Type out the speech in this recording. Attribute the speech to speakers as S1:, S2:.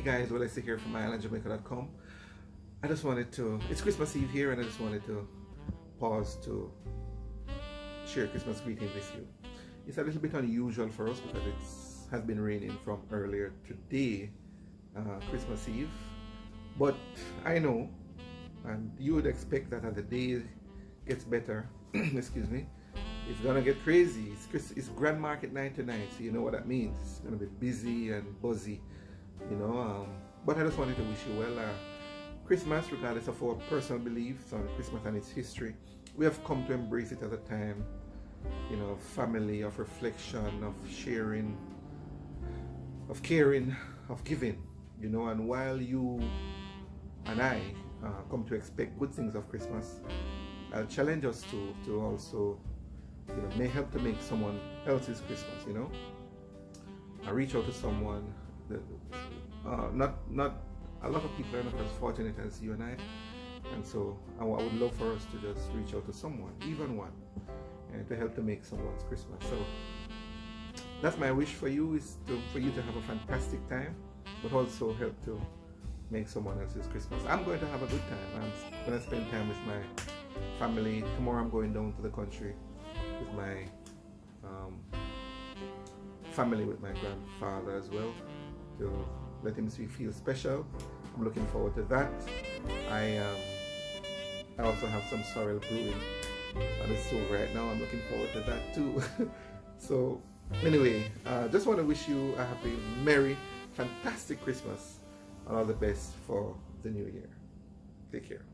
S1: guys, Wellesley here from My-Island-Jamaica.com. I just wanted to, it's Christmas Eve here, and I just wanted to pause to share Christmas greetings with you. It's a little bit unusual for us because it has been raining from earlier today, Christmas Eve. But I know, and you would expect that as the day gets better, excuse me, it's gonna get crazy. It's Grand Market night tonight, so you know what that means. It's gonna be busy and buzzy, you know. But I just wanted to wish you well. Christmas, regardless of our personal beliefs on Christmas and its history, we have come to embrace it as a time, you know, of family, of reflection, of sharing, of caring, of giving, you know. And while you and I come to expect good things of Christmas, I'll challenge us to also, you know, may help to make someone else's Christmas, you know. I reach out to someone that not a lot of people are not as fortunate as you and I, and so I would love for us to just reach out to someone, even one, and to help to make someone's Christmas. So that's my wish for you, is for you to have a fantastic time, but also help to make someone else's Christmas. I'm going to have a good time. I'm going to spend time with my family. Tomorrow I'm going down to the country with my family, with my grandfather as well, to let him feel special. I'm looking forward to that. I also have some sorrel brewing on the stove right now. I'm looking forward to that too. So anyway, just want to wish you a happy, merry, fantastic Christmas and all the best for the new year. Take care.